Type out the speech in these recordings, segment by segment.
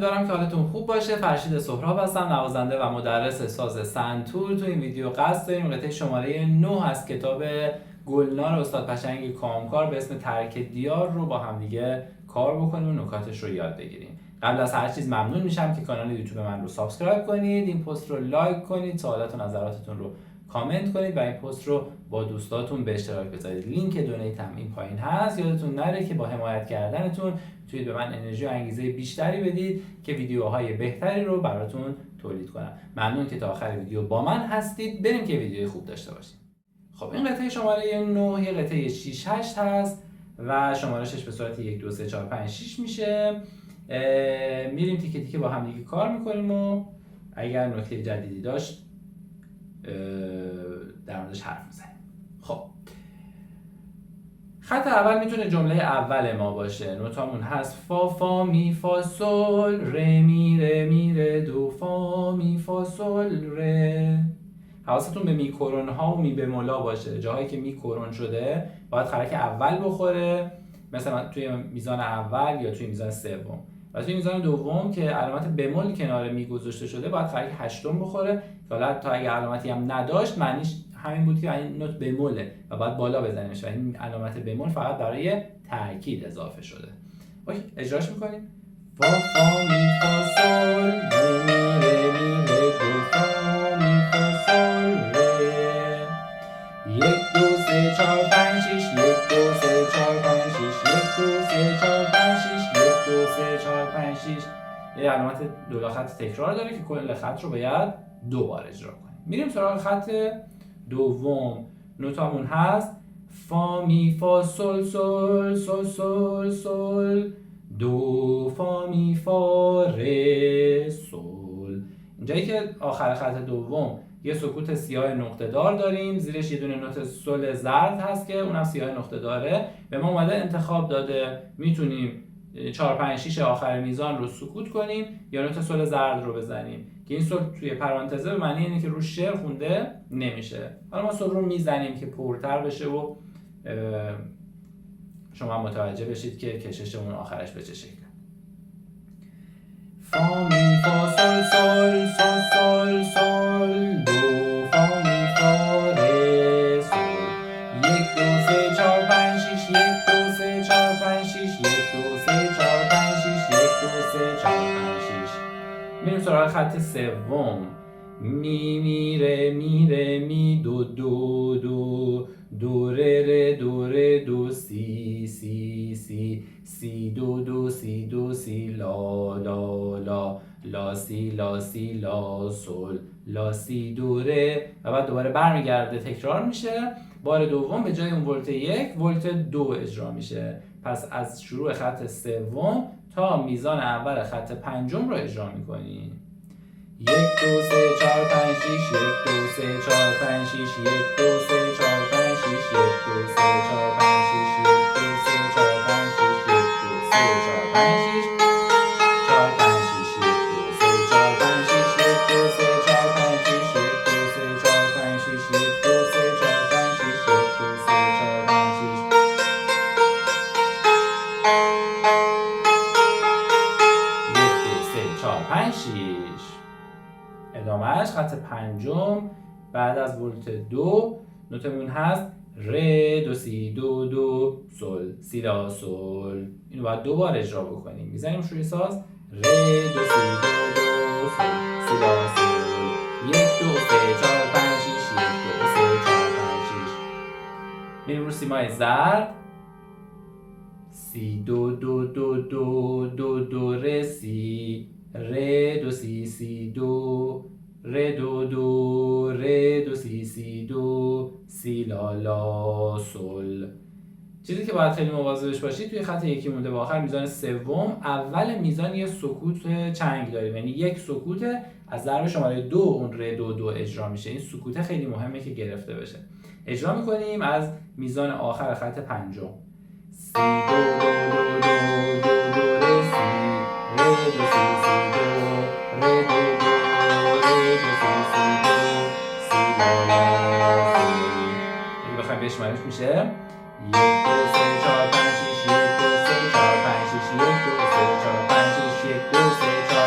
امیدوارم که حالتون خوب باشه. فرشید سهراب هستم، نوازنده و مدرس ساز سنتور. تو این ویدیو قصد داریم قطعه شماره 9 از کتاب گلنار استاد پشنگ کامکار به اسم ترک دیار رو با همدیگه کار بکنیم و نکاتش رو یاد بگیریم. قبل از هر چیز ممنون میشم که کانال یوتیوب من رو سابسکرایب کنید، این پست رو لایک کنید، سوالات و نظراتتون رو کامنت کنید و این پست رو با دوستاتون به اشتراک بذارید. لینک دونیت هم این پایین هست. یادتون نره که با حمایت کردنتون میتونید به من انرژی و انگیزه بیشتری بدید که ویدیوهای بهتری رو براتون تولید کنم. ممنون که تا آخر ویدیو با من هستید. بریم که ویدیوی خوب داشته باشیم. خب این قطعه شماره 9 یه قطعه 6 8 هست و شمارشش به صورت 1 2 3 4 5 6 میشه. میریم تیکه تیکه با هم دیگه کار میکنیم و اگر نکته جدیدی داشت در موردش حرف میزنیم. خب خط اول میتونه جمله اول ما باشه. نوتامون هست فا فا می فا سول ره می ره می ره دو فا می فا سول ره. حواستون به میکرون ها و می بمولا باشه. جاهایی که میکرون شده باید خرک اول بخوره، مثلا توی میزان اول یا توی میزان سوم. و توی میزان دوم که علامت بمول کنار می گذاشته شده باید خرک هشتم بخوره. حالا تا اگه علامتی هم نداشت معنیش همین بود که این نوت بموله و باید بالا بزنیمش و این علامت بمول فقط برای تاکید اضافه شده. اوکی اجراش میکنیم. فا فا می فا سول ره می ره می ره دو فا می فا سول ره. 1 2 3 4 5 6 1 2 3 4 5 6 1 2 3 4 5 6 1 2 3 4 5 6. یه علامت دو خط تکرار داره که کل خط رو باید دو بار اجرا کنیم. میریم سراغ خط دوم. نوتامون هست فا می فا سول سول سول سول سول دو فا می فا ره سول. اینجایی که آخر خط دوم یه سکوت سیاه نقطه دار داریم، زیرش یه دونه نوت سول زرد هست که اونم سیاه نقطه داره. به ما اومده انتخاب داده میتونیم 4 5 6 آخر میزان رو سکوت کنیم یا نوت سول زرد رو بزنیم که این سول توی پرانتزه به معنی اینه که رو شعر خونده نمیشه. حالا ما سول رو میزنیم که پرتر بشه و شما متوجه بشید که کششمون آخرش به چه شکله. فا می فا سول سول سول سول سول دو فا می فا ره سول. 1 2 3 4 5 6 1 2 3 4 5 6 1 2 3 4 5 6 1 2 3 4 5 6. میریم سراغ خط سوم. می می ره می ره می دو دو دو دو ره ره دو ره دو سی سی سی سی دو دو سی دو سی لا لا لا لا سی لا سی لا سول لا سی دو ره و بعد دوباره برمیگرده تکرار میشه. بار دوم به جای اون ولت 1 ولت 2 اجرا میشه. پس از شروع خط سوم تا میزان اول خط پنجم رو اجرا میکنیم. 1 2 3 4 5 6 1 2 3 4 5 6 1 2 3 4 5 6 1 2 3 4 5 6 1 2 3 4 5 6 1 2 3 4 5 6 4 5 6 1 2 3 4 5 6 1 2 3 4 5 6 1 2 3 4 5 6 1 2 3 4 5 6 1 2 3 4 5 6 1 2 3 4 5 6. ادامهش خط پنجم بعد از ولت 2 نوتمون هست ره دو سی دو دو سول سی لا سول. اینو باید دو بار اجرا بکنیم. میزنیم روی ساز ره دو سی دو دو سول سی لا سول. 1 2 3 4 5 6 1 2 3 4 5 6. میریم رو سیمای زرد. سی دو دو دو دو دو دو ره سی ره دو سی سی دو ره دو دو ره دو سی سی دو سی لا لا سول. چیزی که باید خیلی مواظبش باشید توی خط یکی مونده با آخر میزان سوم اول میزان یه سکوت چنگ داریم، یعنی یک سکوت از ضرب شماره 2 اون ره دو دو اجرا میشه. این سکوت خیلی مهمه که گرفته بشه. اجرا میکنیم از میزان آخر خط پنجم. سی دو دو دو دو دو دو ره سی ره دو سی سی دو ره دو دو ره دو سی سی دو سی لا لا سی. اگه بخوایم بشماریمش میشه 1 2 3 4 5 6 1 2 3 4 5 6 1 2 3 4 5 6 1 2 3 4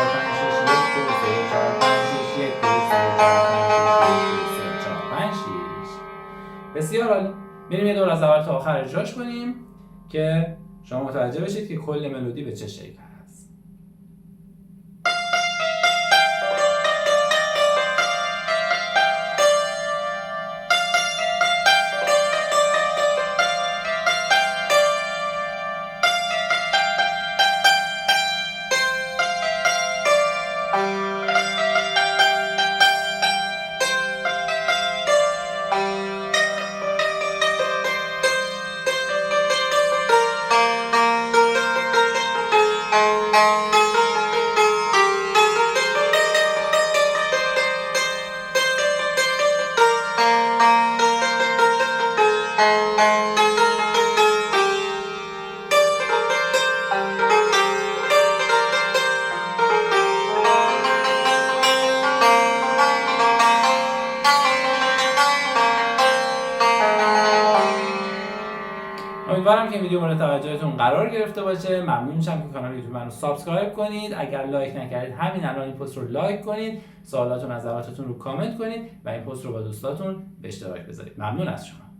بسیار عالی. میریم یه دور از اول تا آخر اجراش کنیم که شما متوجه بشید که کل ملودی به چه شکل هست. امیدوارم که این ویدیو مورد توجهتون قرار گرفته باشه. ممنون میشم که کانال یوتیوب منو سابسکرایب کنید. اگر لایک نکردید همین الان این پست رو لایک کنید. سوالاتون و نظراتتون رو کامنت کنید و این پست رو با دوستاتون به اشتراک بذارید. ممنون از شما.